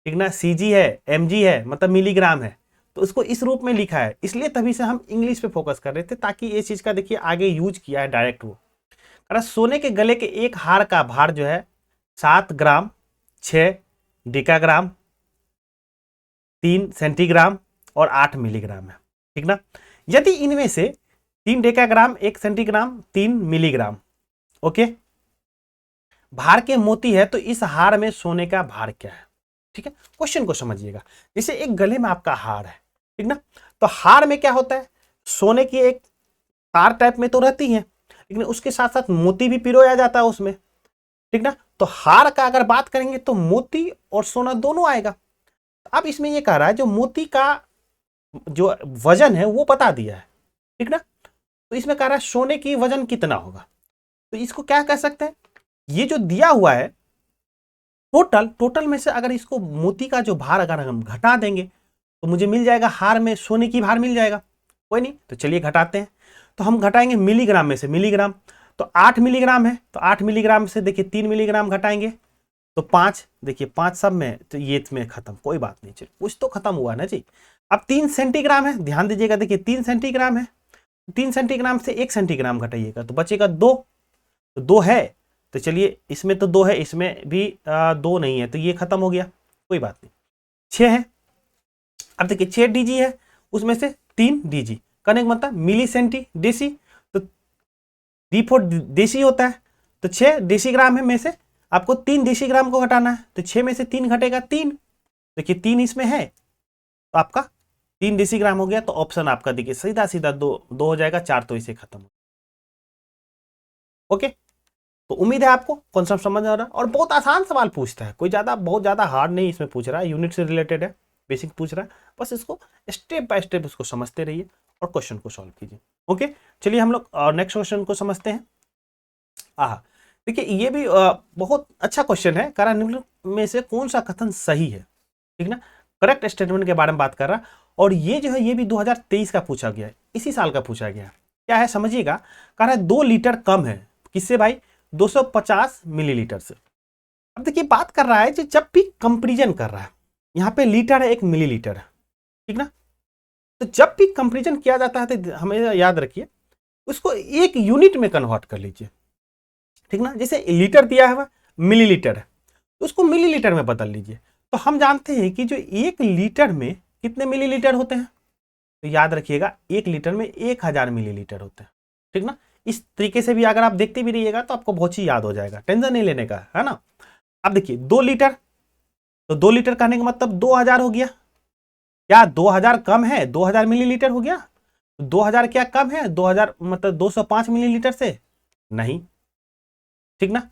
ठीक ना, सीजी है, एमजी है, मतलब मिलीग्राम है, तो उसको इस रूप में लिखा है, इसलिए तभी से हम इंग्लिश पे फोकस कर रहे थे, ताकि ये चीज का देखिए आगे यूज किया है डायरेक्ट वो। अरे सोने के गले के एक हार का भार जो है 7 ग्राम, 6 डेकाग्राम, 3 सेंटीग्राम और 8 मिलीग्राम है, ठीक ना। यदि इनमें से 3 डेकाग्राम, 1 सेंटीग्राम, 3 मिलीग्राम, ओके, भार के मोती है, तो इस हार में सोने का भार क्या है, ठीक है। क्वेश्चन को समझिएगा, जैसे एक गले में आपका हार है, ठीक ना, तो हार में क्या होता है, सोने की एक तार टाइप में तो रहती है, लेकिन उसके साथ साथ मोती भी पिरोया जाता है उसमें, ठीक ना। तो हार का अगर बात करेंगे तो मोती और सोना दोनों आएगा। अब इसमें ये कह रहा है जो मोती का जो वजन है वो बता दिया है, ठीक ना, तो इसमें कह रहा है सोने की वजन कितना होगा, तो इसको क्या कह सकते हैं, ये जो दिया हुआ है टोटल में से अगर इसको मोती का जो भार अगर हम घटा देंगे तो मुझे मिल जाएगा हार में सोने की भार मिल जाएगा, कोई नहीं, तो चलिए घटाते हैं। तो हम घटाएंगे मिलीग्राम में से, मिलीग्राम तो 8 मिलीग्राम है, तो 8 मिलीग्राम से देखिए 3 मिलीग्राम घटाएंगे तो 5, देखिए 5 सब में, तो ये में खत्म, कोई बात नहीं, चलिए कुछ तो खत्म हुआ ना जी। अब 3 सेंटीग्राम है, ध्यान दीजिएगा, देखिए 3 सेंटीग्राम है, 3 सेंटीग्राम से 1 सेंटीग्राम घटाइएगा तो बचेगा 2, तो 2 है, तो चलिए इसमें तो 2 है, इसमें भी 2 नहीं है, तो ये खत्म हो गया, कोई बात नहीं। 6 है, अब देखिए 6 डीजी है, उसमें से 3 डीजी करने का मतलब मिली सेंटी डेसी, तो D4 देशी होता है, तो 6 डेसीग्राम है में से आपको 3 डेसीग्राम को घटाना है, तो 6 में से 3 घटेगा 3, देखिए 3 इसमें है, तो आपका 3 डेसीग्राम हो गया, तो ऑप्शन आपका देखिए सीधा सीधा 2 हो जाएगा, 4 तो इसे खत्म हो। ओके, तो उम्मीद है आपको कॉन्सेप्ट समझ आ रहा है, और बहुत आसान सवाल पूछता है, कोई बहुत ज्यादा हार्ड नहीं इसमें पूछ रहा है, यूनिट से रिलेटेड है, बेसिक पूछ रहा है, बस इसको स्टेप बाय स्टेप उसको समझते रहिए और क्वेश्चन को सॉल्व कीजिए। ओके, चलिए हम लोग नेक्स्ट क्वेश्चन को समझते हैं। देखिए ये भी बहुत अच्छा क्वेश्चन है, कारण निम्नलिखित में से कौन सा कथन सही है, ठीक ना, करेक्ट स्टेटमेंट के बारे में बात कर रहा, और ये जो है ये भी 2023 का पूछा गया है, इसी साल का पूछा गया है। क्या है समझिएगा, कह रहा है 2 लीटर कम है, किससे भाई, 250 मिलीलीटर से। अब देखिए बात कर रहा है जब भी कंपेरिजन कर रहा है, यहाँ पे लीटर है, एक मिलीलीटर है, ठीक ना, तो जब भी कंपेरिजन किया जाता है तो हमें याद रखिए उसको एक यूनिट में कन्वर्ट कर लीजिए, ठीक ना, जैसे लीटर दिया है मिलीलीटर है, तो उसको मिलीलीटर में बदल लीजिए। तो हम जानते हैं कि जो 1 लीटर में कितने मिलीलीटर होते हैं, तो याद रखिएगा 1 लीटर में 1000 मिलीलीटर होते हैं, ठीक ना। इस तरीके से भी अगर आप देखते भी रहिएगा तो आपको बहुत ही याद हो जाएगा, टेंशन नहीं लेने का, है ना। अब देखिए 2 लीटर, तो 2 लीटर कहने का मतलब 2000 हो गया, क्या 2000 कम है, 2000 मिलीलीटर हो गया, 2000 क्या कम है, 2000 मतलब 205 मिलीलीटर से नहीं, ठीक ना।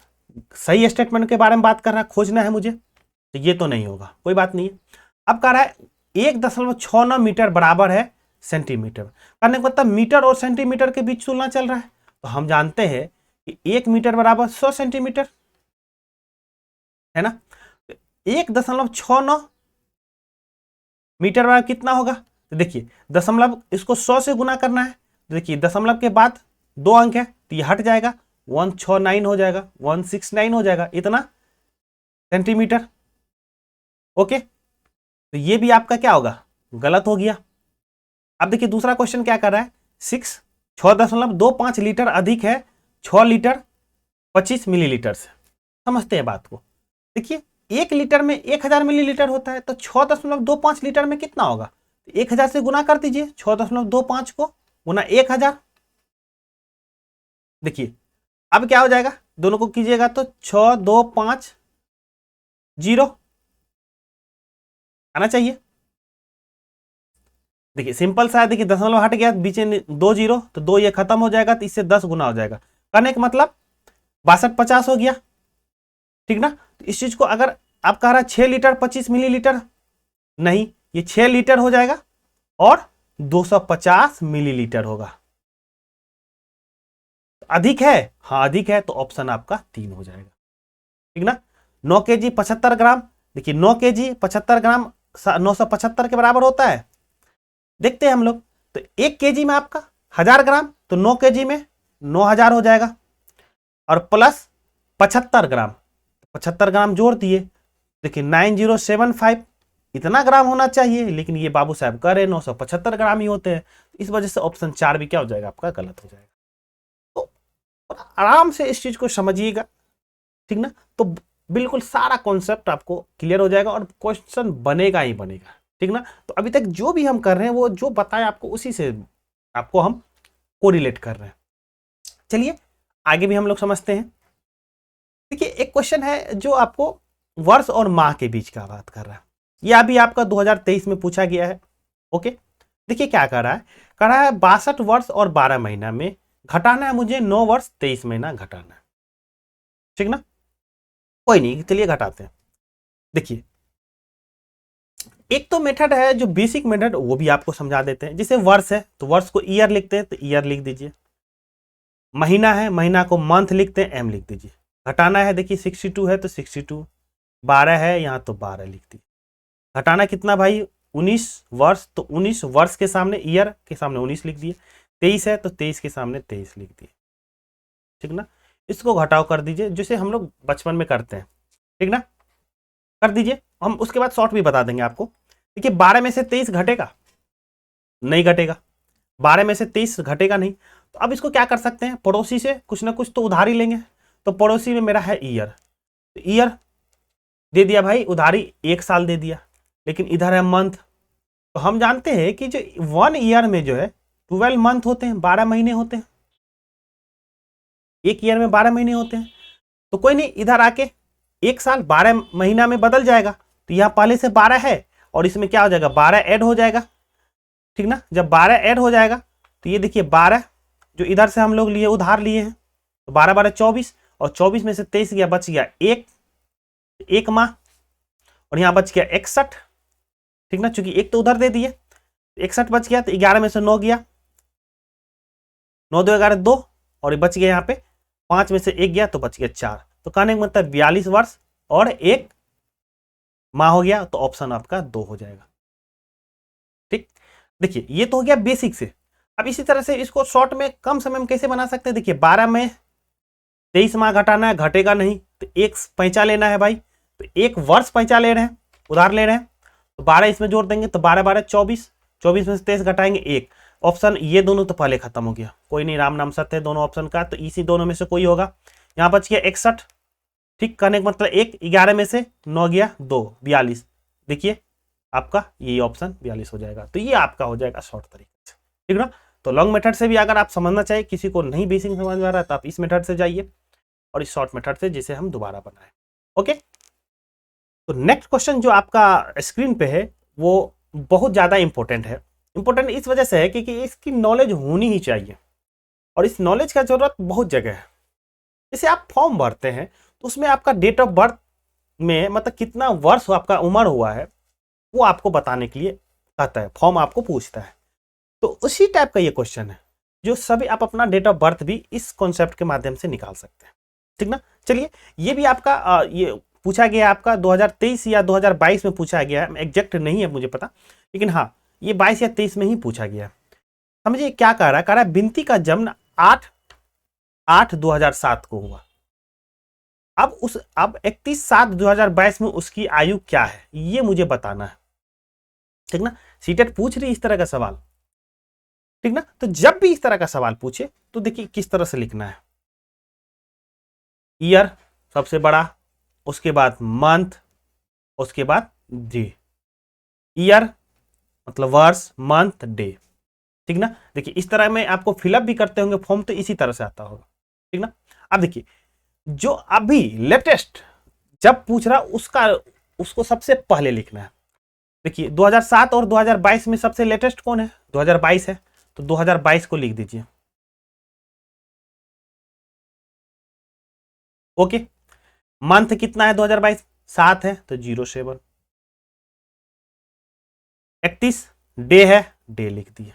सही स्टेटमेंट के बारे में बात कर रहा है, खोजना है मुझे, तो ये तो नहीं होगा, कोई बात नहीं है। अब कह रहा है 1.69 मीटर बराबर है सेंटीमीटर, करने का मतलब मीटर और सेंटीमीटर के बीच तुलना चल रहा है, तो हम जानते हैं कि 1 मीटर बराबर 100 सेंटीमीटर, है ना। 1.69 मीटर बराबर कितना होगा, तो देखिए दशमलव इसको 100 से गुना करना है, तो देखिए दशमलव के बाद 2 अंक है, तो ये हट जाएगा, 169 हो जाएगा, 169 हो जाएगा, इतना सेंटीमीटर। ओके, तो ये भी आपका क्या होगा, गलत हो गया। अब देखिए दूसरा क्वेश्चन क्या कर रहा है, 6.25 लीटर अधिक है 6 लीटर 25 मिलीलीटर से। समझते हैं बात को, देखिए 1 लीटर में 1000 मिलीलीटर होता है, तो 6.25 लीटर में कितना होगा, 1000 से गुना कर दीजिए, 6.25 को गुना 1000, देखिए अब क्या हो जाएगा, दोनों को कीजिएगा तो 6250 आना चाहिए। देखिए सिंपल सा है, देखिए दशमलव हट गया, बीच में 2 जीरो, तो 2 ये खत्म हो जाएगा, तो इससे 10 गुना हो जाएगा, करने का मतलब 6250 हो गया, ठीक ना। तो इस चीज को अगर आप कह रहा है 6 लीटर 25 मिलीलीटर, नहीं, ये 6 लीटर हो जाएगा और 250 मिलीलीटर होगा, अधिक है, हाँ अधिक है, तो ऑप्शन आपका 3 हो जाएगा, ठीक ना। 9 केजी 75 ग्राम, देखिए 9 केजी 75 ग्राम 975 के बराबर होता है, देखते हैं हम लोग, तो 1 केजी में आपका 1000 ग्राम, तो 9 केजी में 9000 हो जाएगा, और प्लस 75 ग्राम, 75 ग्राम जोड़ दिए, देखिए 9075 इतना ग्राम होना चाहिए, लेकिन ये बाबू साहब कह रहे 975 ग्राम ही होते हैं। इस वजह से ऑप्शन 4 भी क्या हो जाएगा आपका, गलत हो जाएगा। तो आराम से इस चीज को समझिएगा, ठीक ना। तो बिल्कुल सारा कॉन्सेप्ट आपको क्लियर हो जाएगा और क्वेश्चन बनेगा ही बनेगा, ठीक ना। तो अभी तक जो भी हम कर रहे हैं वो जो बताया आपको उसी से आपको हम कोरिलेट कर रहे हैं। चलिए आगे भी हम लोग समझते हैं। देखिए एक क्वेश्चन है जो आपको वर्ष और माह के बीच का बात कर रहा है। यह अभी आपका 2023 में पूछा गया है। ओके, देखिए क्या कर रहा है, कह रहा है 62 वर्ष और 12 महीना में घटाना है मुझे 9 वर्ष 23 महीना घटाना है, ठीक ना। कोई नहीं, चलिए घटाते हैं। देखिए एक तो मेथड है जो बेसिक मेथड, वो भी आपको समझा देते हैं। जैसे वर्ष है तो वर्ष को ईयर लिखते हैं तो ईयर लिख दीजिए, महीना है महीना को मंथ लिखते हैं, एम लिख दीजिए। घटाना है देखिए 62 है तो 62, 12 है यहाँ तो 12 लिख दीजिए। घटाना कितना भाई 19 वर्ष, तो 19 वर्ष के सामने ईयर के सामने 19 लिख दिए। 23 है तो 23 के सामने 23 लिख दिए, ठीक ना। इसको घटाव कर दीजिए जैसे हम लोग बचपन में करते हैं, ठीक ना, कर दीजिए। हम उसके बाद शॉर्ट भी बता देंगे आपको। देखिए 12 में से 23 घटेगा, नहीं घटेगा, 12 में से 23 घटेगा नहीं। तो अब इसको क्या कर सकते हैं, पड़ोसी से कुछ ना कुछ तो उधार ही लेंगे। तो पड़ोसी में मेरा है ईयर, तो ईयर दे दिया भाई उधारी, 1 साल दे दिया, लेकिन इधर है मंथ। तो हम जानते हैं कि जो 1 ईयर में जो है 12 मंथ होते हैं, 12 महीने होते हैं। एक ईयर में 12 महीने होते हैं। तो कोई नहीं, इधर आके 1 साल 12 महीना में बदल जाएगा। तो यहाँ पहले से 12 है और इसमें क्या हो जाएगा 12 ऐड हो जाएगा, ठीक ना। जब 12 ऐड हो जाएगा तो ये देखिए 12 जो इधर से हम लोग लिए उधार लिए हैं, तो 12 12 24, और 24 में से 23 गया, बच गया एक माह, और यहाँ बच गया 61, ठीक ना, चूंकि एक तो उधर दे दिए, 61 बच गया। तो 11 में से 9 गया, 9 2 11 2, और बच गया यहाँ पे 5 में से 1 गया तो बच गया 4। तो कहने का मतलब 42 वर्ष और 1 माह हो गया। तो ऑप्शन आपका 2 हो जाएगा, ठीक। देखिए ये तो हो गया बेसिक से। अब इसी तरह से इसको शॉर्ट में कम समय में कैसे बना सकते हैं। देखिए 12 में 23 माह घटाना है, घटेगा नहीं, तो एक पैंचा लेना है भाई। तो 1 वर्ष पैंचा ले रहे हैं, उधार ले रहे हैं, तो 12 इसमें जोड़ देंगे तो 12 12 24, 24 में से 23 घटाएंगे 1। ऑप्शन ये दोनों तो पहले खत्म हो गया, कोई नहीं, राम नाम सत्य है दोनों ऑप्शन का, तो इसी दोनों में से कोई होगा। यहाँ बच गया 61, ठीक, कहने का मतलब 1, 11 में से 9 गया 2, 42। देखिए आपका यही ऑप्शन 42 हो जाएगा। तो ये आपका हो जाएगा शॉर्ट तरीके से, ठीक ना। तो लॉन्ग मेथड से भी अगर आप समझना चाहिए, किसी को नहीं बेसिक समझ में आ रहा है, तो आप इस मेथड से जाइए और इस शॉर्ट मेथड से जिसे हम दोबारा बनाए। ओके, तो नेक्स्ट क्वेश्चन जो आपका स्क्रीन पे है वो बहुत ज़्यादा इंपॉर्टेंट है। इंपॉर्टेंट इस वजह से है क्योंकि इसकी नॉलेज होनी ही चाहिए, और इस नॉलेज का जरूरत बहुत जगह है। जैसे आप फॉर्म भरते हैं तो उसमें आपका डेट ऑफ बर्थ में मतलब कितना वर्ष आपका उम्र हुआ है वो आपको बताने के लिए कहता है, फॉर्म आपको पूछता है। तो उसी टाइप का ये क्वेश्चन है जो सभी आप अपना डेट ऑफ बर्थ भी इस कॉन्सेप्ट के माध्यम से निकाल सकते हैं, ठीक ना। चलिए ये भी आपका ये पूछा गया आपका 2023 या 2022 में पूछा गया है, एग्जैक्ट नहीं है मुझे पता, लेकिन हाँ ये 22 या 23 में ही पूछा गया है। समझिए क्या कह रहा है बिनती का जन्म 8/8/2007 को हुआ। अब 31/7/2022 में उसकी आयु क्या है ये मुझे बताना है, ठीक ना। सीटेट पूछ रही इस तरह का सवाल, ठीक ना। तो जब भी इस तरह का सवाल पूछे तो देखिए किस तरह से लिखना है। ईयर सबसे बड़ा, उसके बाद मंथ, उसके बाद डे। ईयर मतलब वर्ष, मंथ, डे, ठीक ना। देखिए इस तरह में आपको फिलअप भी करते होंगे फॉर्म, तो इसी तरह से आता होगा, ठीक ना। अब देखिए जो अभी लेटेस्ट जब पूछ रहा उसको सबसे पहले लिखना है। देखिए 2007 और 2022 में सबसे लेटेस्ट कौन है, 2022 है, तो 2022 को लिख दीजिए। ओके, मंथ कितना है 2022, 7 है तो 07। 31 डे है, डे लिख दिए,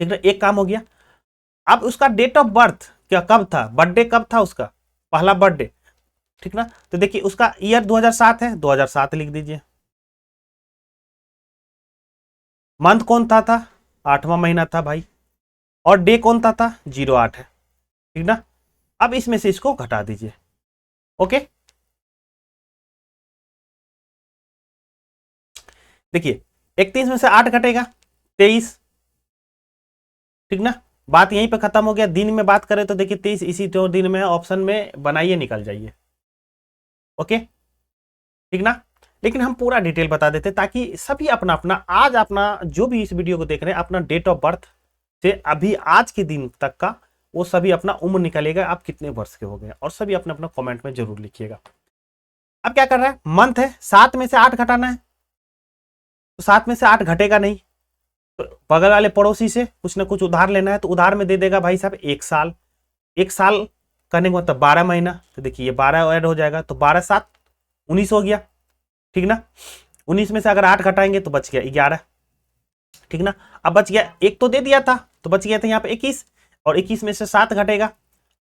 ठीक है, एक काम हो गया। अब उसका डेट ऑफ बर्थ क्या कब था, बर्थडे कब था उसका, पहला बर्थडे, ठीक ना। तो देखिए उसका ईयर 2007 है, 2007 लिख दीजिए। मंथ कौन था 8वां महीना था भाई, और डे कौन था 08 है, ठीक ना। अब इसमें से इसको घटा दीजिए। ओके, देखिए 31 में से 8 घटेगा 23, ठीक ना। बात यहीं पे खत्म हो गया। दिन में बात करें तो देखिए 23 इसी तो दिन में ऑप्शन में बनाइए, निकल जाइए। ओके, ठीक ना। लेकिन हम पूरा डिटेल बता देते ताकि सभी अपना अपना आज अपना जो भी इस वीडियो को देख रहे हैं अपना डेट ऑफ बर्थ से अभी आज के दिन तक का वो सभी अपना उम्र निकालेगा, आप कितने वर्ष के हो गए, और सभी अपना अपना कमेंट में जरूर लिखिएगा। अब क्या कर रहा है, मंथ है, 7 में से 8 घटाना है, तो 7 में से 8 घटेगा नहीं, तो बगल वाले पड़ोसी से कुछ ना कुछ उधार लेना है, तो उधार में दे देगा भाई साहब 1 साल। 1 साल करने का मतलब 12 महीना, तो देखिए ये 12 ऐड हो जाएगा, तो 12 7 19 हो गया, ठीक ना। 19 में से अगर 8 घटाएंगे तो बच गया 11, ठीक ना। अब बच गया, एक तो दे दिया था तो बच गया था यहाँ पे 21, और 21 में से 7 घटेगा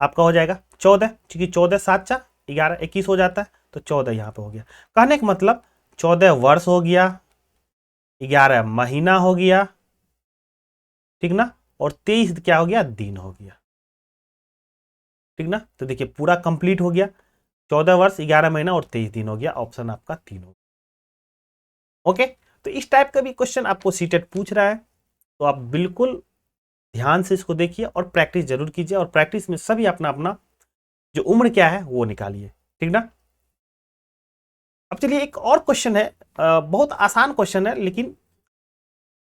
आपका हो जाएगा 14, क्योंकि 14 7 4 11 21 हो जाता है, तो 14 यहाँ पे हो गया। कहने का मतलब 14 वर्ष हो गया, 11 महीना हो गया, ठीक ना, और 23 क्या हो गया, दिन हो गया, ठीक ना। तो देखिए पूरा कंप्लीट हो गया, 14 वर्ष 11 महीना और 23 दिन हो गया, ऑप्शन आपका 3 हो गया। ओके, तो इस टाइप का भी क्वेश्चन आपको सीटेट पूछ रहा है, तो आप बिल्कुल ध्यान से इसको देखिए और प्रैक्टिस जरूर कीजिए, और प्रैक्टिस में सभी अपना अपना जो उम्र क्या है वो निकालिए, ठीक ना। अब चलिए एक और क्वेश्चन है, बहुत आसान क्वेश्चन है, लेकिन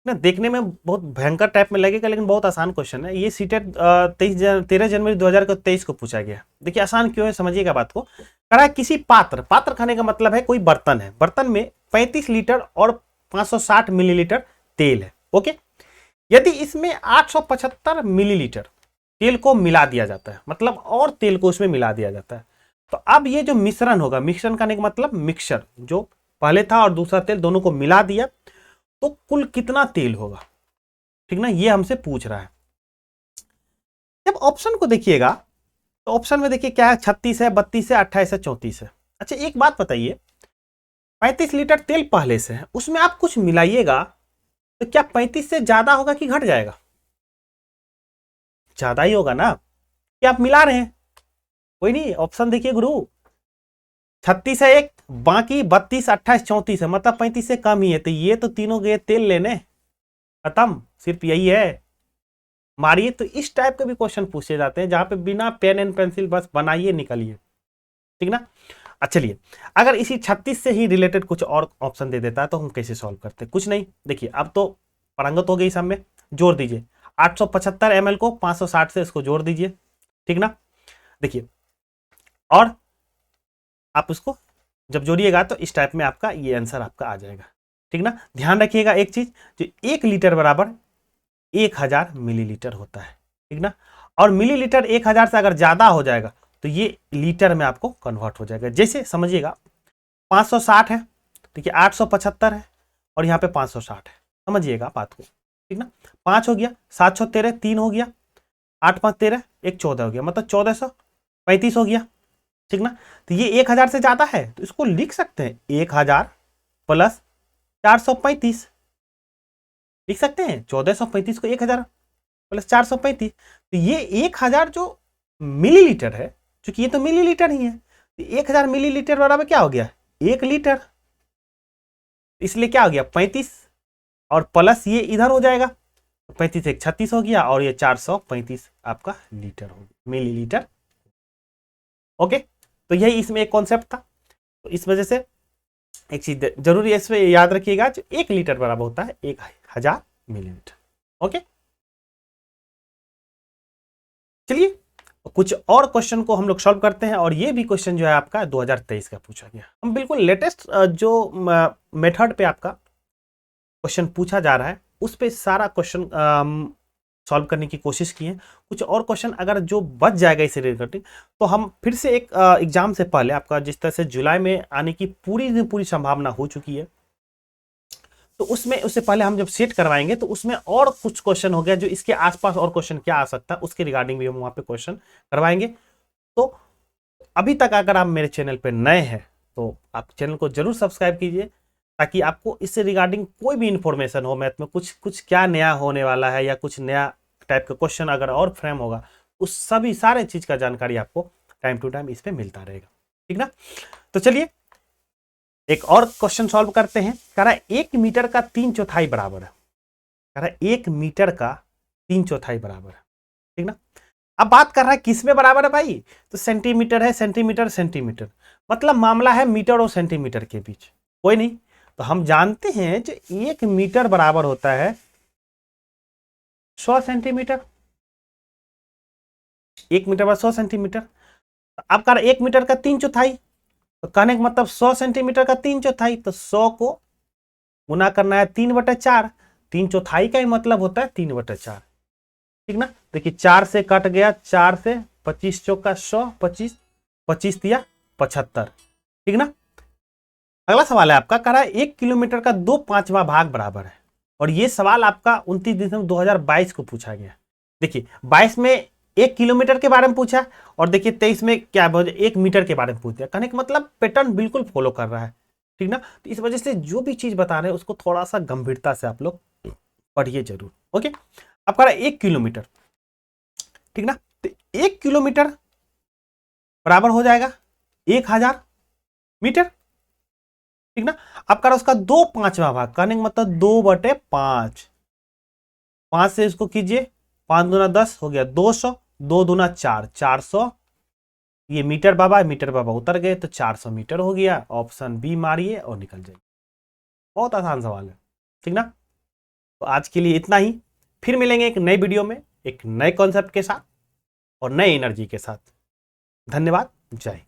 ना देखने में बहुत भयंकर टाइप में लगेगा, लेकिन बहुत आसान क्वेश्चन है। ये सीटेट 13 जनवरी 2023 को पूछा गया। देखिए आसान क्यों है, समझिएगा बात को। कहा किसी पात्र, पात्र खाने का मतलब है कोई बर्तन है, बर्तन में 35 लीटर और 560 मिलीलीटर तेल है। ओके, यदि इसमें 875 मिलीलीटर तेल को मिला दिया जाता है, मतलब और तेल को उसमें मिला दिया जाता है, तो अब ये जो मिश्रण होगा, मिश्रण करने का मतलब मिक्सचर, जो पहले था और दूसरा तेल दोनों को मिला दिया, तो कुल कितना तेल होगा, ठीक ना, ये हमसे पूछ रहा है। जब ऑप्शन को देखिएगा तो ऑप्शन में देखिए क्या है, 36 है, 32 है, 28 है, 34 है। अच्छा एक बात बताइए, 35 लीटर तेल पहले से है, उसमें आप कुछ मिलाइएगा तो क्या 35 से ज्यादा होगा कि घट जाएगा? ज्यादा ही होगा ना, क्या आप मिला रहे हैं? कोई नहीं, ऑप्शन देखिए गुरु, 36 है एक, बाकी 32 28 34 है, मतलब 35 से कम ही है, तो ये तो तीनों गए तेल लेने, खत्म, सिर्फ यही है, मारिए। तो इस टाइप के भी क्वेश्चन पूछे जाते हैं जहां पे बिना पेन एंड पेंसिल बस बनाइए निकलिए, ठीक ना। अच्छा चलिए, अगर इसी 36 से ही रिलेटेड कुछ और ऑप्शन दे देता है तो हम कैसे सॉल्व करते हैं? कुछ नहीं, देखिए अब तो पारंगत हो गई सब में, जोड़ दीजिए 875 ml को 560 से इसको जोड़ दीजिए, ठीक ना। देखिए और आप उसको जब जोड़िएगा तो इस टाइप में आपका ये आंसर आपका आ जाएगा, ठीक ना। ध्यान रखिएगा एक चीज, जो 1 लीटर बराबर 1000 मिलीलीटर होता है, ठीक ना। और मिलीलीटर 1000 से अगर ज्यादा हो जाएगा तो ये लीटर में आपको कन्वर्ट हो जाएगा। जैसे समझिएगा 560 है, ठीक है, 875 है और यहाँ पे 560 है, समझिएगा बात को, ठीक ना। 5 हो गया, 7 6 13, 3 हो गया, 8 5 13, 1 14 हो गया, मतलब 1435 हो गया, ठीक ना। तो ये 1000 से ज्यादा है तो इसको लिख सकते हैं 1000 प्लस 435, लिख सकते हैं 1435 को 1000 प्लस 435, तो ये 1000 जो मिलीलीटर है, क्योंकि ये तो मिलीलीटर ही है, तो 1000 मिलीलीटर बराबर क्या हो गया, 1 लीटर, इसलिए क्या हो गया 35, और प्लस ये इधर हो जाएगा, 35 एक 36 हो गया, और ये 435 आपका लीटर हो गया, मिलीलीटर। ओके, तो यही इसमें एक कॉन्सेप्ट था। तो इस वजह से एक चीज जरूरी है इसमें याद रखिएगा, जो 1 लीटर बराबर होता है 1000 मिलीलीटर। ओके, चलिए कुछ और क्वेश्चन को हम लोग सॉल्व करते हैं, और ये भी क्वेश्चन जो है आपका 2023 का पूछा गया। हम बिल्कुल लेटेस्ट जो मेथड पे आपका क्वेश्चन पूछा जा रहा है उस पे सारा क्वेश्चन सॉल्व करने की कोशिश की है। कुछ और क्वेश्चन अगर जो बच जाएगा इसे रिलेटेड तो हम फिर से एक एग्जाम से पहले आपका जिस तरह से जुलाई में आने की पूरी संभावना हो चुकी है, तो उसमें उससे पहले हम जब सेट करवाएंगे तो उसमें और कुछ क्वेश्चन हो गया जो इसके आसपास और क्वेश्चन क्या आ सकता है उसके रिगार्डिंग भी हम वहां पे क्वेश्चन करवाएंगे। तो अभी तक अगर आप मेरे चैनल पे नए हैं तो आप चैनल को जरूर सब्सक्राइब कीजिए, ताकि आपको इससे रिगार्डिंग कोई भी इंफॉर्मेशन हो, मैथ में कुछ क्या नया होने वाला है या कुछ नया टाइप का क्वेश्चन अगर और फ्रेम होगा उस सभी सारे चीज का जानकारी आपको टाइम टू टाइम इस पे मिलता रहेगा, ठीक ना। तो चलिए एक और क्वेश्चन सॉल्व करते हैं। कह रहा है 1 मीटर का 3/4 बराबर है। कह रहा है 1 मीटर का 3/4 बराबर है, ठीक ना। अब बात कर रहा है किस में बराबर है भाई, तो सेंटीमीटर है, सेंटीमीटर सेंटीमीटर, मतलब मामला है मीटर और सेंटीमीटर के बीच। कोई नहीं, तो हम जानते हैं जो 1 मीटर बराबर होता है 100 सेंटीमीटर। 1 मीटर बराबर 100 सेंटीमीटर। अब कह रहा है 1 मीटर का 3/4, तो कहने का मतलब 100 सेंटीमीटर का 3/4, तो 100 को गुना करना है 3/4। 3/4 का ही मतलब होता है 3/4, ठीक ना। देखिए 4 से कट गया, 4 से 25 चौका 100, 25 25 दिया 75, ठीक ना। अगला सवाल है आपका, कह रहा है 1 किलोमीटर का 2/5 भाग बराबर है। और ये सवाल आपका 29 दिसंबर 2022 को पूछा गया। देखिए 22 में 1 किलोमीटर के बारे में पूछा, और देखिए 23 में क्या 1 मीटर के बारे में पूछ दिया। कहने का मतलब पैटर्न बिल्कुल फॉलो कर रहा है, ठीक ना। तो इस वजह से जो भी चीज बता रहे हैं उसको थोड़ा सा गंभीरता से आप लोग पढ़िए जरूर, ओके। अब कह रहा है 1 किलोमीटर, ठीक ना। तो 1 किलोमीटर बराबर हो जाएगा 1000 मीटर, ठीक ना। अब कह रहा है उसका 2/5 भाग, कहने का मतलब 2/5। 5 से इसको कीजिए, 5 दूना 10 हो गया 200, 2 दूना 4, 400। ये मीटर बाबा उतर गए, तो 400 मीटर हो गया। ऑप्शन बी मारिए और निकल जाइए। बहुत आसान सवाल है, ठीक ना। तो आज के लिए इतना ही, फिर मिलेंगे एक नई वीडियो में एक नए कॉन्सेप्ट के साथ और नई एनर्जी के साथ। धन्यवाद, जय हिंद।